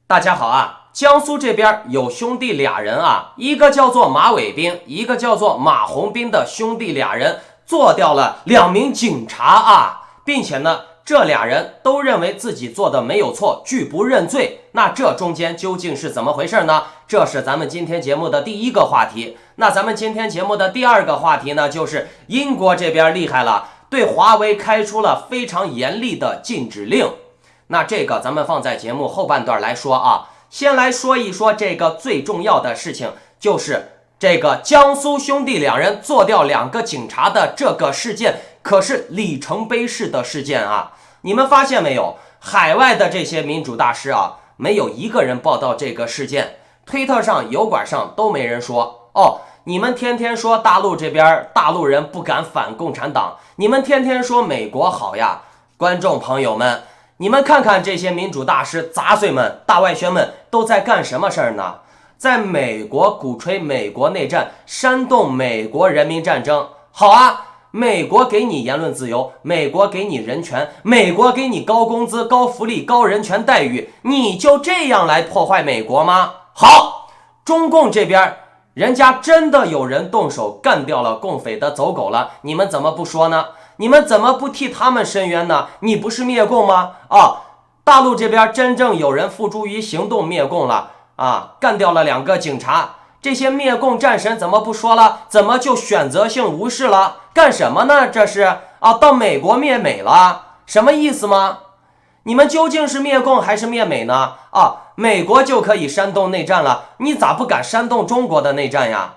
大家好啊，江苏这边有兄弟俩人啊，一个叫做马伟斌，一个叫做马红斌的兄弟俩人做掉了2名警察啊，并且呢，这俩人都认为自己做的没有错，拒不认罪。那这中间究竟是怎么回事呢？这是咱们今天节目的第一个话题。那咱们今天节目的第二个话题呢，就是英国这边厉害了，对华为开出了非常严厉的禁止令。那这个咱们放在节目后半段来说啊，先来说一说这个最重要的事情，就是这个江苏兄弟两人做掉2个警察的这个事件，可是里程碑式的事件啊！你们发现没有？海外的这些民主大师啊，没有一个人报道这个事件，推特上、油管上都没人说哦。你们天天说大陆这边大陆人不敢反共产党，你们天天说美国好呀，观众朋友们。你们看看这些民主大师、杂碎们、大外宣们都在干什么事儿呢？在美国鼓吹美国内战，煽动美国人民战争。好啊，美国给你言论自由，美国给你人权，美国给你高工资、高福利、高人权待遇，你就这样来破坏美国吗？好，中共这边人家真的有人动手干掉了共匪的走狗了，你们怎么不说呢？你们怎么不替他们伸冤呢？你不是灭共吗？大陆这边真正有人付诸于行动灭共了啊，干掉了2个警察，这些灭共战神怎么不说了？怎么就选择性无视了？干什么呢？这是啊，到美国灭美了，什么意思吗？你们究竟是灭共还是灭美呢？美国就可以煽动内战了，你咋不敢煽动中国的内战呀？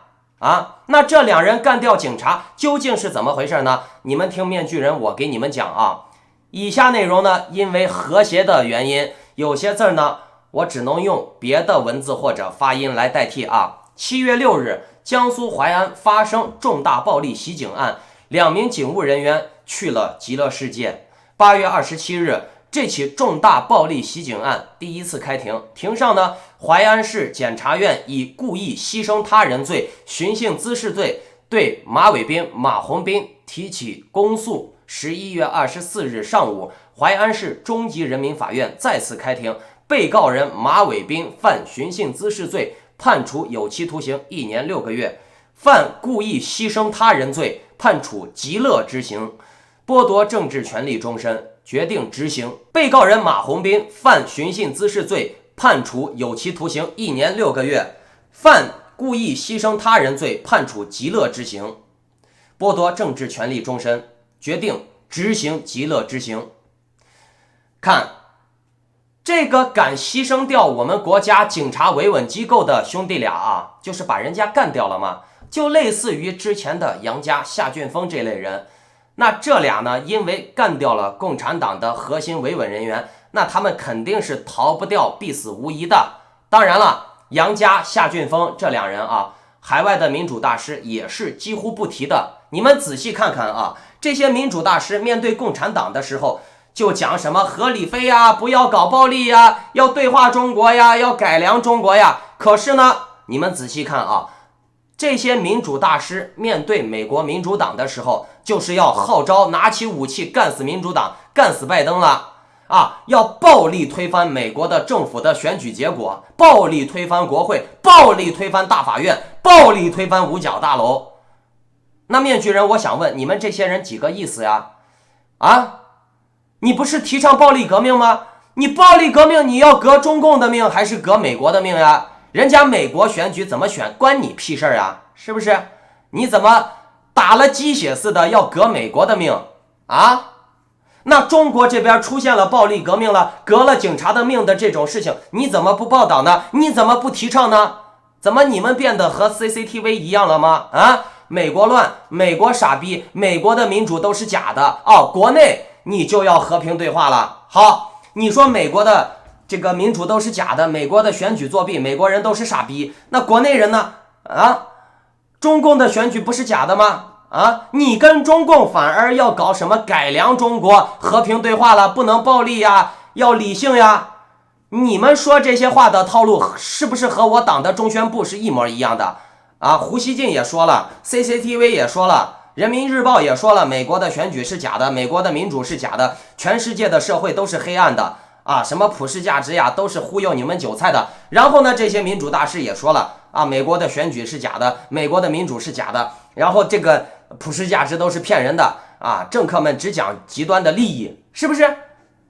那这2人干掉警察究竟是怎么回事呢？你们听面具人我给你们讲啊。以下内容呢，因为和谐的原因，有些字呢我只能用别的文字或者发音来代替啊。7月6日，江苏淮安发生重大暴力袭警案，2名警务人员去了极乐世界。8月27日，这起重大暴力袭警案第一次开庭，庭上呢，淮安市检察院以故意牺牲他人罪、寻衅滋事罪对马伟斌、马红斌提起公诉。11月24日上午，淮安市中级人民法院再次开庭，被告人马伟斌犯寻衅滋事罪，判处有期徒刑1年6个月；犯故意牺牲他人罪，判处极乐之刑，剥夺政治权利终身。决定执行。被告人马红斌犯寻衅滋事罪，判处有期徒刑1年6个月；犯故意牺牲他人罪，判处极乐之刑，剥夺政治权利终身。决定执行极乐之刑。看，这个敢牺牲掉我们国家警察维稳机构的兄弟俩啊，就是把人家干掉了嘛，就类似于之前的杨家、夏俊峰这类人。那这俩呢，因为干掉了共产党的核心维稳人员，那他们肯定是逃不掉必死无疑的。当然了，杨家、夏俊峰这2人啊，海外的民主大师也是几乎不提的。你们仔细看看啊，这些民主大师面对共产党的时候，就讲什么合理非呀，不要搞暴力呀，要对话中国呀，要改良中国呀。可是呢，你们仔细看啊，这些民主大师面对美国民主党的时候，就是要号召拿起武器干死民主党，干死拜登了啊！要暴力推翻美国的政府的选举结果，暴力推翻国会，暴力推翻大法院，暴力推翻五角大楼。那面具人，我想问你们这些人几个意思呀？你不是提倡暴力革命吗？你暴力革命，你要革中共的命还是革美国的命呀？人家美国选举怎么选关你屁事儿啊？是不是？你怎么打了鸡血似的要革美国的命啊？那中国这边出现了暴力革命了，革了警察的命的这种事情，你怎么不报道呢？你怎么不提倡呢？怎么你们变得和 CCTV 一样了吗？美国乱，美国傻逼，美国的民主都是假的国内你就要和平对话了。好，你说美国的这个民主都是假的，美国的选举作弊，美国人都是傻逼，那国内人呢？中共的选举不是假的吗？你跟中共反而要搞什么改良中国，和平对话了，不能暴力呀，要理性呀。你们说这些话的套路是不是和我党的中宣部是一模一样的？胡锡进也说了， CCTV 也说了，人民日报也说了，美国的选举是假的，美国的民主是假的，全世界的社会都是黑暗的啊，什么普世价值呀，都是忽悠你们韭菜的。然后呢，这些民主大师也说了啊，美国的选举是假的，美国的民主是假的，然后这个普世价值都是骗人的啊，政客们只讲极端的利益，是不是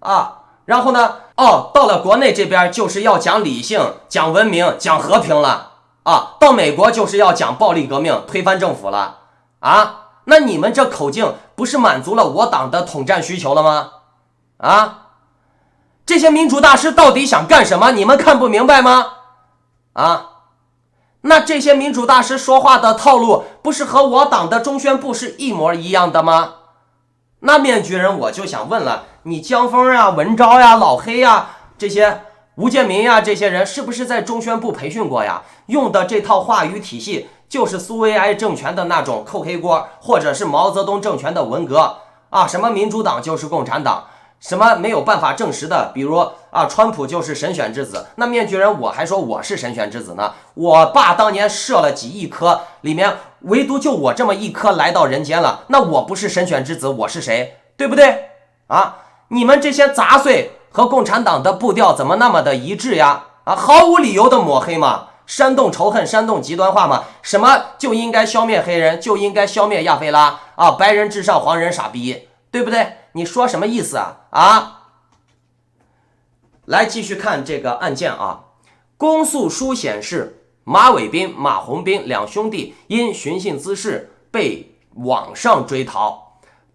啊？然后呢，到了国内这边就是要讲理性、讲文明、讲和平了啊，到美国就是要讲暴力革命、推翻政府了啊。那你们这口径不是满足了我党的统战需求了吗？啊？这些民主大师到底想干什么？你们看不明白吗？啊，那这些民主大师说话的套路不是和我党的中宣部是一模一样的吗？那面具人我就想问了，你江峰呀、文昭呀、老黑呀，这些吴建民呀，这些人是不是在中宣部培训过呀？用的这套话语体系就是苏维埃政权的那种扣黑锅，或者是毛泽东政权的文革啊，什么民主党就是共产党，什么没有办法证实的，比如啊，川普就是神选之子。那面具人我还说我是神选之子呢，我爸当年射了几亿颗，里面唯独就我这么一颗来到人间了，那我不是神选之子，我是谁？对不对啊？你们这些杂碎和共产党的步调怎么那么的一致呀？啊，毫无理由的抹黑嘛，煽动仇恨，煽动极端化嘛，什么就应该消灭黑人，就应该消灭亚非拉啊，白人至上，黄人傻逼，对不对？你说什么意思啊？啊，来继续看这个案件啊。公诉书显示，马伟斌、马红斌两兄弟因寻衅滋事被网上追逃。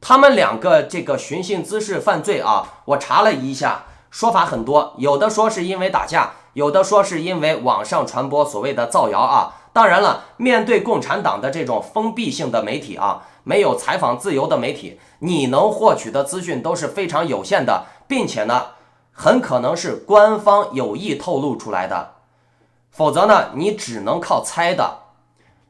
他们两个这个寻衅滋事犯罪啊，我查了一下，说法很多，有的说是因为打架，有的说是因为网上传播所谓的造谣啊。当然了，面对共产党的这种封闭性的媒体啊，没有采访自由的媒体，你能获取的资讯都是非常有限的，并且呢，很可能是官方有意透露出来的，否则呢，你只能靠猜的。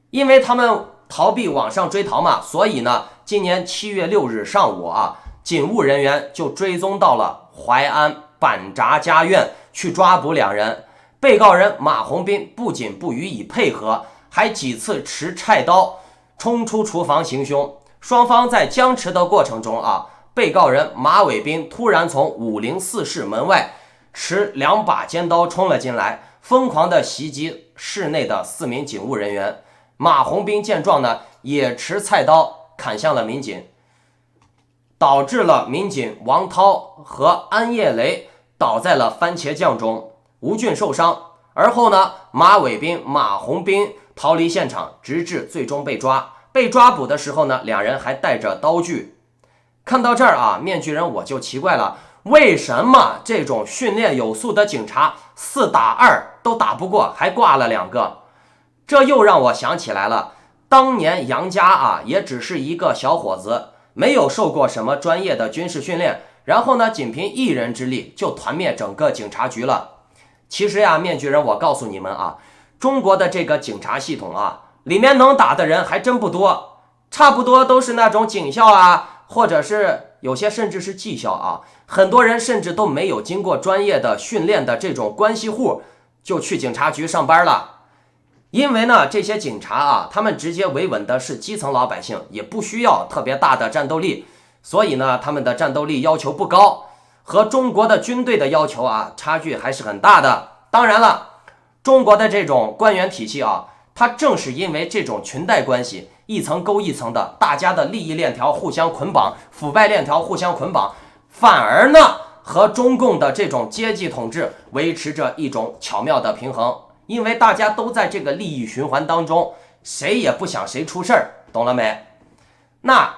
因为他们逃避网上追逃嘛，所以呢，今年7月6日上午啊，警务人员就追踪到了淮安板闸家院去抓捕两人。被告人马红斌不仅不予以配合，还几次持菜刀冲出厨房行凶。双方在僵持的过程中啊，被告人马伟斌突然从504室门外持2把尖刀冲了进来，疯狂地袭击室内的4名警务人员。马红斌见状呢，也持菜刀砍向了民警，导致了民警王涛和安叶雷倒在了番茄酱中，吴俊受伤。而后呢，马伟斌、马红斌逃离现场，直至最终被抓。被抓捕的时候呢，两人还带着刀具。看到这儿啊，面具人我就奇怪了，为什么这种训练有素的警察4打2都打不过，还挂了2个？这又让我想起来了，当年杨家啊，也只是一个小伙子，没有受过什么专业的军事训练，然后呢，仅凭一人之力就团灭整个警察局了。其实呀，面具人，我告诉你们啊，中国的这个警察系统啊，里面能打的人还真不多，差不多都是那种警校啊，或者是有些甚至是技校啊，很多人甚至都没有经过专业的训练的这种关系户，就去警察局上班了。因为呢，这些警察啊，他们直接维稳的是基层老百姓，也不需要特别大的战斗力，所以呢，他们的战斗力要求不高，和中国的军队的要求啊，差距还是很大的。当然了，中国的这种官员体系啊，它正是因为这种裙带关系，一层勾一层的，大家的利益链条互相捆绑，腐败链条互相捆绑，反而呢，和中共的这种阶级统治维持着一种巧妙的平衡。因为大家都在这个利益循环当中，谁也不想谁出事儿，懂了没？那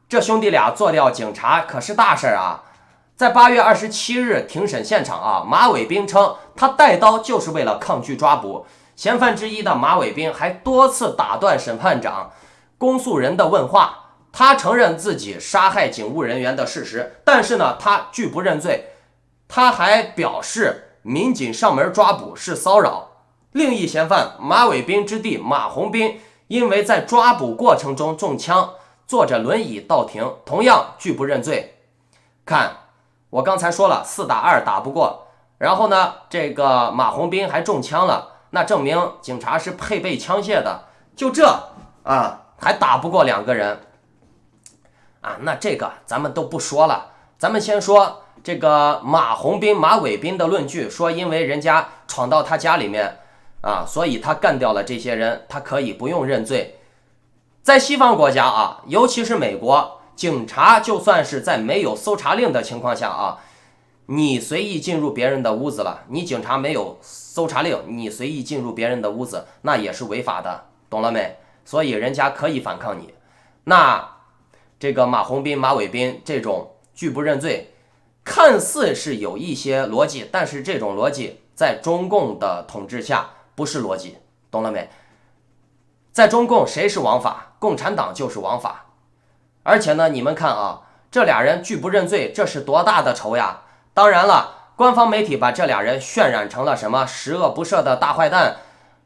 这兄弟俩做掉警察可是大事啊！在8月27日庭审现场啊，马伟斌称他带刀就是为了抗拒抓捕。嫌犯之一的马伟斌还多次打断审判长、公诉人的问话，他承认自己杀害警务人员的事实，但是呢，他拒不认罪。他还表示民警上门抓捕是骚扰。另一嫌犯马伟斌之弟马红斌因为在抓捕过程中中枪，坐着轮椅到庭，同样拒不认罪。看，我刚才说了4打2打不过，然后呢，这个马红斌还中枪了，那证明警察是配备枪械的，就这啊，还打不过2个人啊，那这个咱们都不说了，咱们先说这个马红斌、马伟斌的论据，说因为人家闯到他家里面啊，所以他干掉了这些人，他可以不用认罪。在西方国家啊，尤其是美国，警察就算是在没有搜查令的情况下啊，你随意进入别人的屋子了，你警察没有搜查令，你随意进入别人的屋子，那也是违法的，懂了没？所以人家可以反抗你。那这个马红斌、马伟斌这种拒不认罪，看似是有一些逻辑，但是这种逻辑在中共的统治下不是逻辑，懂了没？在中共谁是王法？共产党就是王法。而且呢，你们看啊，这俩人拒不认罪，这是多大的仇呀！当然了，官方媒体把这俩人渲染成了什么十恶不赦的大坏蛋。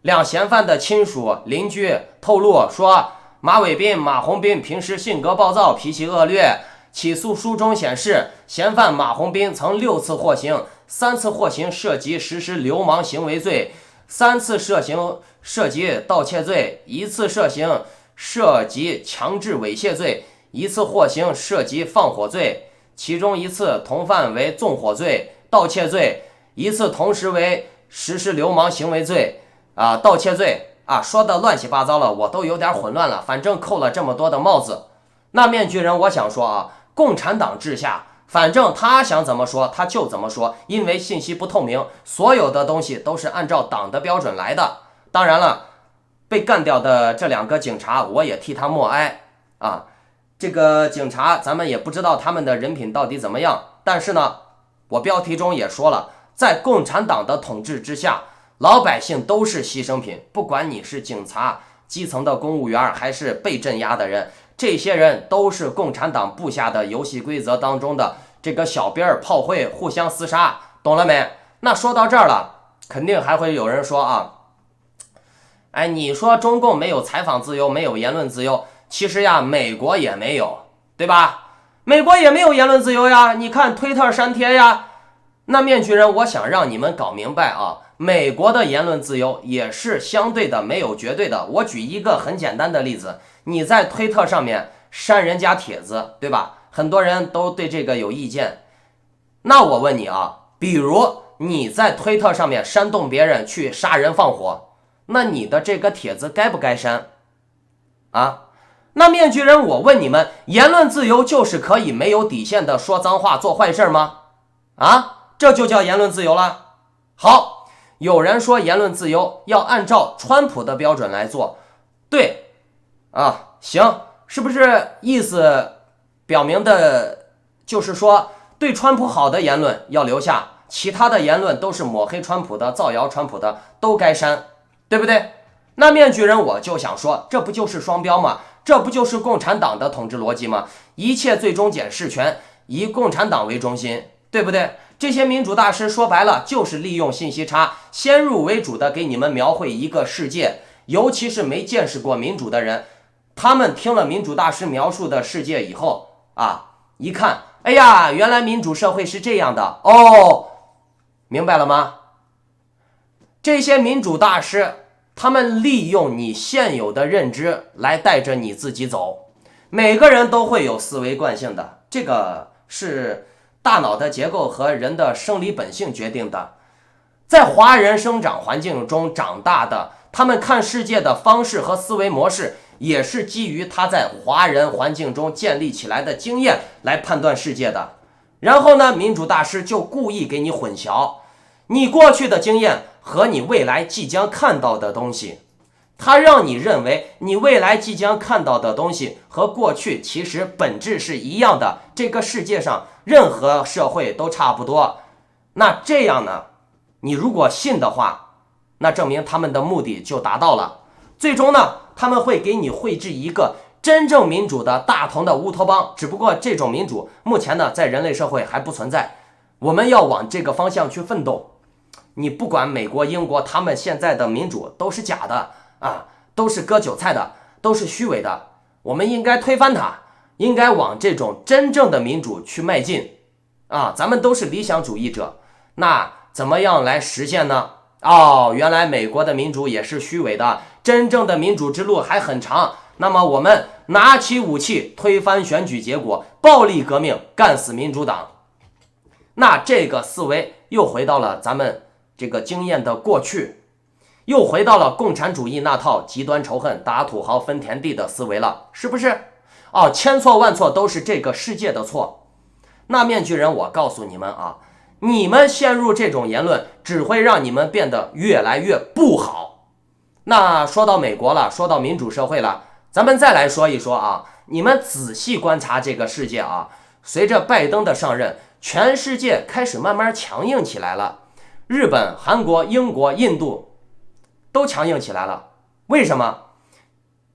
两嫌犯的亲属邻居透露说，马伟斌、马红斌平时性格暴躁，脾气恶劣。起诉书中显示，嫌犯马红斌曾6次获刑，3次获刑涉及实施流氓行为罪，3次涉及盗窃罪，1次涉及强制猥亵罪，1次获刑涉及放火罪，其中1次同犯为纵火罪、盗窃罪，1次同时为实施流氓行为罪盗窃罪说的乱七八糟了，我都有点混乱了。反正扣了这么多的帽子，那面具人我想说共产党治下，反正他想怎么说他就怎么说，因为信息不透明，所有的东西都是按照党的标准来的。当然了，被干掉的这2个警察，我也替他默哀这个警察咱们也不知道他们的人品到底怎么样，但是呢，我标题中也说了，在共产党的统治之下，老百姓都是牺牲品，不管你是警察、基层的公务员还是被镇压的人，这些人都是共产党布下的游戏规则当中的这个小兵炮灰，互相厮杀，懂了没？那说到这儿了，肯定还会有人说你说中共没有采访自由，没有言论自由，其实呀，美国也没有，对吧？美国也没有言论自由呀，你看推特删帖呀。那面具人，我想让你们搞明白美国的言论自由也是相对的，没有绝对的。我举一个很简单的例子，你在推特上面删人家帖子，对吧？很多人都对这个有意见。那我问你比如你在推特上面煽动别人去杀人放火，那你的这个帖子该不该删那面具人，我问你们，言论自由就是可以没有底线的说脏话做坏事吗？这就叫言论自由了。好，有人说言论自由要按照川普的标准来做，对行，是不是意思表明的就是说对川普好的言论要留下，其他的言论都是抹黑川普的、造谣川普的都该删，对不对？那面具人，我就想说，这不就是双标吗？这不就是共产党的统治逻辑吗？一切最终检视权以共产党为中心，对不对？这些民主大师说白了就是利用信息差，先入为主的给你们描绘一个世界，尤其是没见识过民主的人，他们听了民主大师描述的世界以后一看，哎呀，原来民主社会是这样的明白了吗？这些民主大师他们利用你现有的认知来带着你自己走，每个人都会有思维惯性的，这个是大脑的结构和人的生理本性决定的。在华人生长环境中长大的，他们看世界的方式和思维模式也是基于他在华人环境中建立起来的经验来判断世界的。然后呢，民主大师就故意给你混淆你过去的经验和你未来即将看到的东西，他让你认为你未来即将看到的东西和过去其实本质是一样的，这个世界上任何社会都差不多。那这样呢，你如果信的话，那证明他们的目的就达到了。最终呢，他们会给你绘制一个真正民主的大同的乌托邦，只不过这种民主目前呢在人类社会还不存在，我们要往这个方向去奋斗。你不管美国、英国，他们现在的民主都是假的都是割韭菜的，都是虚伪的。我们应该推翻它，应该往这种真正的民主去迈进咱们都是理想主义者，那怎么样来实现呢？原来美国的民主也是虚伪的，真正的民主之路还很长。那么我们拿起武器推翻选举结果，暴力革命，干死民主党。那这个思维又回到了咱们这个经验的过去，又回到了共产主义那套极端仇恨、打土豪分田地的思维了，是不是？千错万错都是这个世界的错。那面具人，我告诉你们啊，你们陷入这种言论，只会让你们变得越来越不好。那说到美国了，说到民主社会了，咱们再来说一说啊，你们仔细观察这个世界啊，随着拜登的上任，全世界开始慢慢强硬起来了，日本、韩国、英国、印度都强硬起来了。为什么？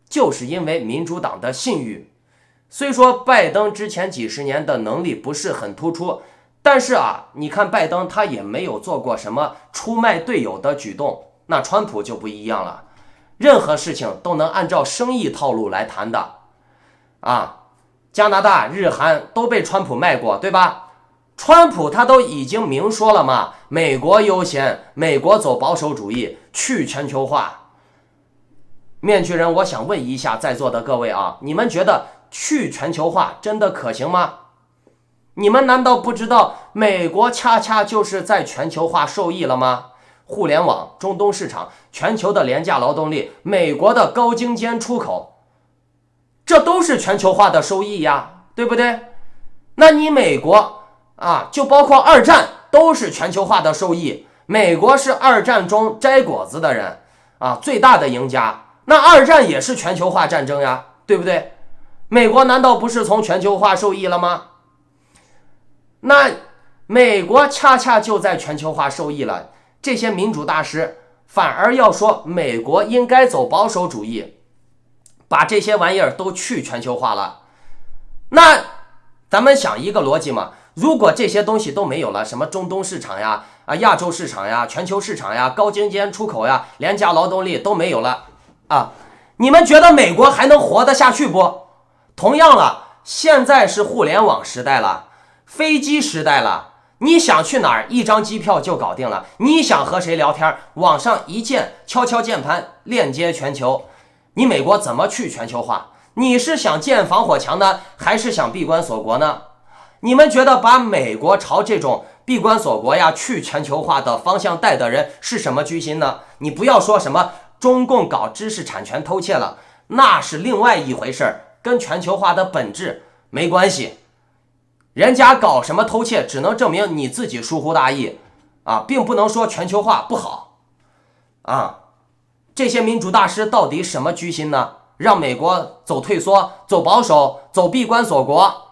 就是因为民主党的信誉。虽说拜登之前几十年的能力不是很突出，但是你看拜登他也没有做过什么出卖队友的举动。那川普就不一样了，任何事情都能按照生意套路来谈的加拿大、日韩都被川普卖过，对吧？川普他都已经明说了嘛，美国优先，美国走保守主义，去全球化。面具人，我想问一下在座的各位你们觉得去全球化真的可行吗？你们难道不知道美国恰恰就是在全球化受益了吗？互联网、中东市场、全球的廉价劳动力、美国的高精尖出口，这都是全球化的收益呀，对不对？那你美国就包括二战都是全球化的收益，美国是二战中摘果子的人最大的赢家。那二战也是全球化战争呀，对不对？美国难道不是从全球化受益了吗？那美国恰恰就在全球化受益了，这些民主大师反而要说美国应该走保守主义，把这些玩意儿都去全球化了。那咱们想一个逻辑嘛，如果这些东西都没有了，什么中东市场呀、亚洲市场呀、全球市场呀、高精尖出口呀、廉价劳动力都没有了你们觉得美国还能活得下去不？同样了，现在是互联网时代了，飞机时代了，你想去哪儿，一张机票就搞定了。你想和谁聊天，网上一键敲敲键盘，链接全球。你美国怎么去全球化？你是想建防火墙呢，还是想闭关锁国呢？你们觉得把美国朝这种闭关锁国呀、去全球化的方向带的人是什么居心呢？你不要说什么中共搞知识产权偷窃了，那是另外一回事，跟全球化的本质没关系。人家搞什么偷窃，只能证明你自己疏忽大意并不能说全球化不好这些民主大师到底什么居心呢？让美国走退缩、走保守、走闭关锁国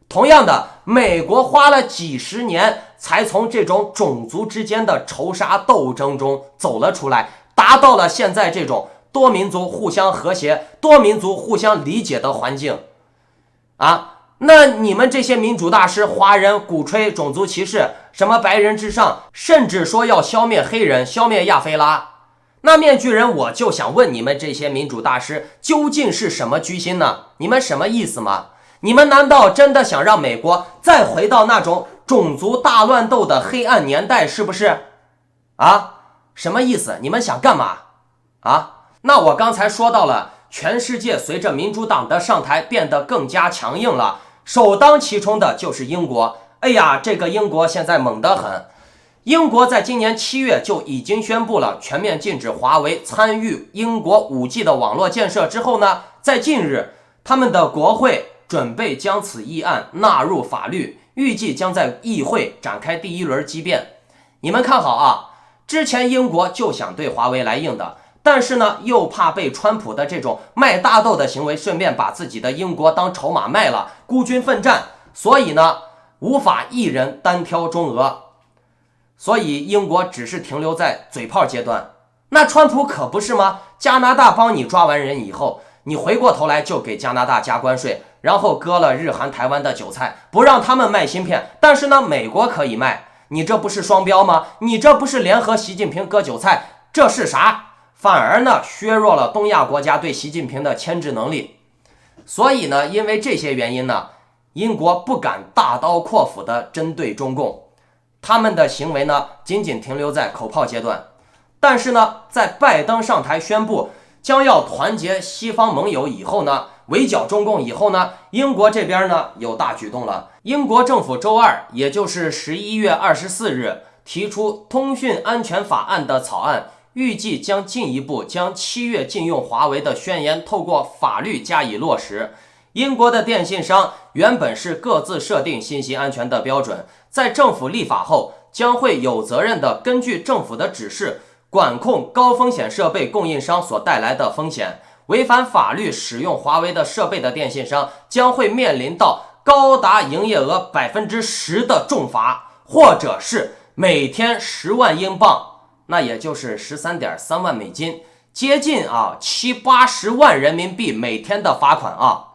同样的，美国花了几十年才从这种种族之间的仇杀斗争中走了出来，达到了现在这种多民族互相和谐、多民族互相理解的环境那你们这些民主大师，华人鼓吹种族歧视，什么白人至上，甚至说要消灭黑人、消灭亚非拉。那面具人，我就想问你们这些民主大师究竟是什么居心呢？你们什么意思吗？你们难道真的想让美国再回到那种种族大乱斗的黑暗年代，是不是什么意思？你们想干嘛那我刚才说到了，全世界随着民主党的上台变得更加强硬了，首当其冲的就是英国。这个英国现在猛得很。英国在今年7月就已经宣布了全面禁止华为参与英国 5G 的网络建设之后呢，在近日他们的国会准备将此议案纳入法律，预计将在议会展开第一轮激辩。你们看好之前英国就想对华为来硬的，但是呢又怕被川普的这种卖大豆的行为顺便把自己的英国当筹码卖了，孤军奋战，所以呢无法一人单挑中俄，所以英国只是停留在嘴炮阶段。那川普可不是吗？加拿大帮你抓完人以后，你回过头来就给加拿大加关税，然后割了日韩台湾的韭菜，不让他们卖芯片，但是呢美国可以卖，你这不是双标吗？你这不是联合习近平割韭菜，这是啥？反而呢削弱了东亚国家对习近平的牵制能力。所以呢因为这些原因呢，英国不敢大刀阔斧地针对中共，他们的行为呢仅仅停留在口炮阶段。但是呢在拜登上台宣布将要团结西方盟友以后呢，围剿中共以后呢，英国这边呢有大举动了。英国政府周二，也就是11月24日，提出通讯安全法案的草案，预计将进一步将7月禁用华为的宣言透过法律加以落实。英国的电信商原本是各自设定信息安全的标准，在政府立法后，将会有责任的根据政府的指示管控高风险设备供应商所带来的风险。违反法律使用华为的设备的电信商将会面临到高达营业额10%的重罚，或者是每天10万英镑，那也就是13.3万美金，接近70-80万人民币每天的罚款啊！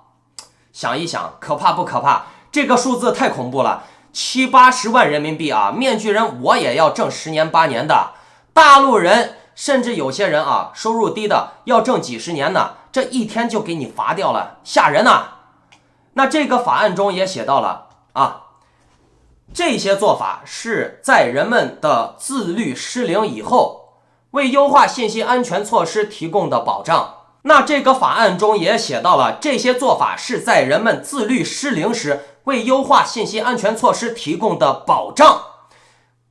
想一想，可怕不可怕？这个数字太恐怖了，70-80万人民币啊！面具人我也要挣10年8年的，大陆人甚至有些人收入低的要挣几十年呢，这一天就给你罚掉了，吓人啊！那这个法案中也写到了这些做法是在人们的自律失灵以后，为优化信息安全措施提供的保障。那这个法案中也写到了，这些做法是在人们自律失灵时为优化信息安全措施提供的保障。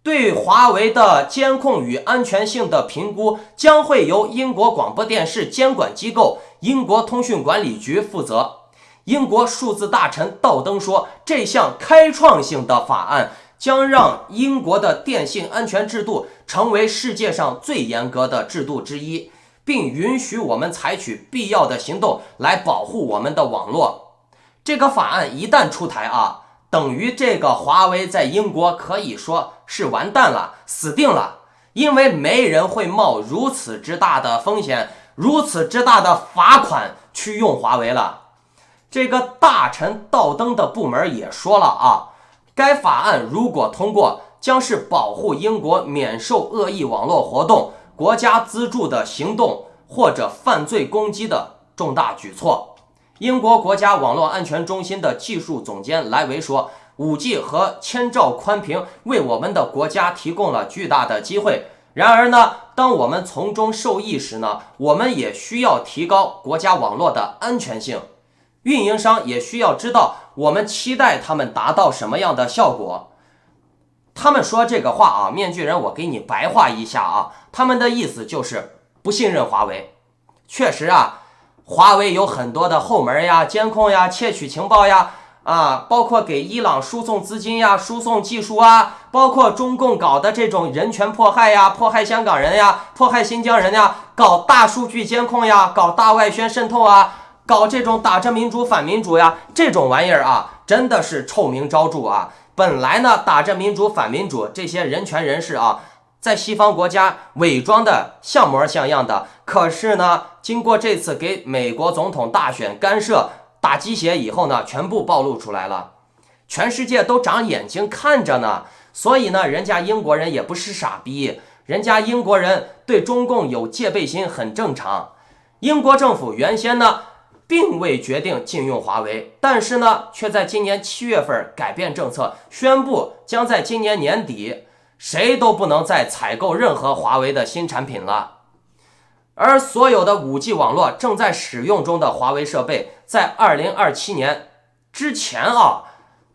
对华为的监控与安全性的评估将会由英国广播电视监管机构英国通讯管理局负责。英国数字大臣道登说，这项开创性的法案将让英国的电信安全制度成为世界上最严格的制度之一，并允许我们采取必要的行动来保护我们的网络。这个法案一旦出台等于这个华为在英国可以说是完蛋了，死定了，因为没人会冒如此之大的风险，如此之大的罚款去用华为了。这个大臣道登的部门也说了该法案如果通过，将是保护英国免受恶意网络活动、国家资助的行动或者犯罪攻击的重大举措。英国国家网络安全中心的技术总监莱维说，5G 和1000兆宽频为我们的国家提供了巨大的机会。然而呢，当我们从中受益时呢，我们也需要提高国家网络的安全性。运营商也需要知道我们期待他们达到什么样的效果。他们说这个话面具人我给你白话一下他们的意思就是不信任华为。确实华为有很多的后门呀、监控呀、窃取情报呀包括给伊朗输送资金呀、输送技术包括中共搞的这种人权迫害呀、迫害香港人呀、迫害新疆人呀、搞大数据监控呀、搞大外宣渗透搞这种打着民主反民主呀，这种玩意儿真的是臭名昭著本来呢，打着民主反民主这些人权人士在西方国家伪装的像模像样的，可是呢，经过这次给美国总统大选干涉打鸡血以后呢，全部暴露出来了，全世界都长眼睛看着呢。所以呢，人家英国人也不是傻逼，人家英国人对中共有戒备心很正常。英国政府原先呢并未决定禁用华为，但是呢，却在今年7月份改变政策，宣布将在今年年底，谁都不能再采购任何华为的新产品了。而所有的 5G 网络正在使用中的华为设备，在2027年之前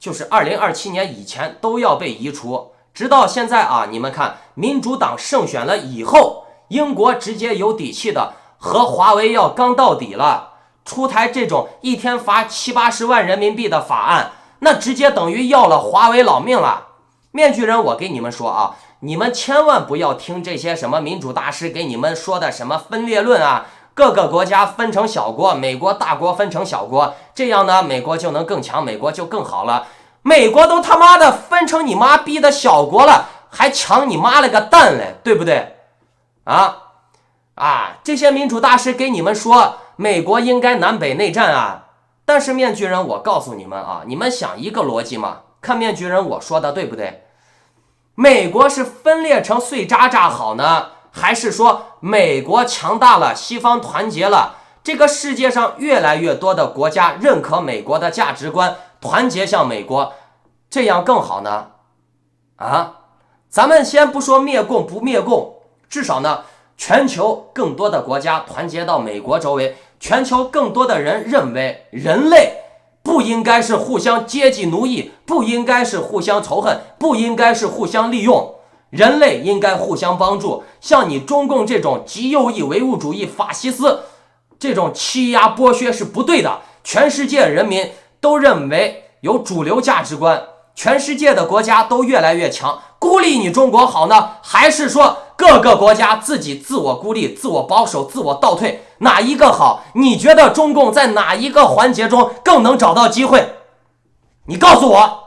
就是2027年以前都要被移除。直到现在你们看，民主党胜选了以后，英国直接有底气的和华为要刚到底了。出台这种一天罚70-80万人民币的法案，那直接等于要了华为老命了。面具人，我给你们说你们千万不要听这些什么民主大师给你们说的什么分裂论各个国家分成小国，美国大国分成小国，这样呢，美国就能更强，美国就更好了。美国都他妈的分成你妈逼的小国了，还抢你妈了个蛋嘞，对不对？这些民主大师给你们说美国应该南北内战但是面具人，我告诉你们你们想一个逻辑吗？看面具人我说的对不对？美国是分裂成碎渣渣好呢，还是说美国强大了，西方团结了，这个世界上越来越多的国家认可美国的价值观，团结向美国，这样更好呢？咱们先不说灭共不灭共，至少呢，全球更多的国家团结到美国周围，全球更多的人认为人类不应该是互相阶级奴役，不应该是互相仇恨，不应该是互相利用，人类应该互相帮助。像你中共这种极右翼唯物主义法西斯这种欺压剥削是不对的，全世界人民都认为有主流价值观，全世界的国家都越来越强，孤立你中国好呢，还是说各个国家自己自我孤立、自我保守、自我倒退，哪一个好？你觉得中共在哪一个环节中更能找到机会？你告诉我。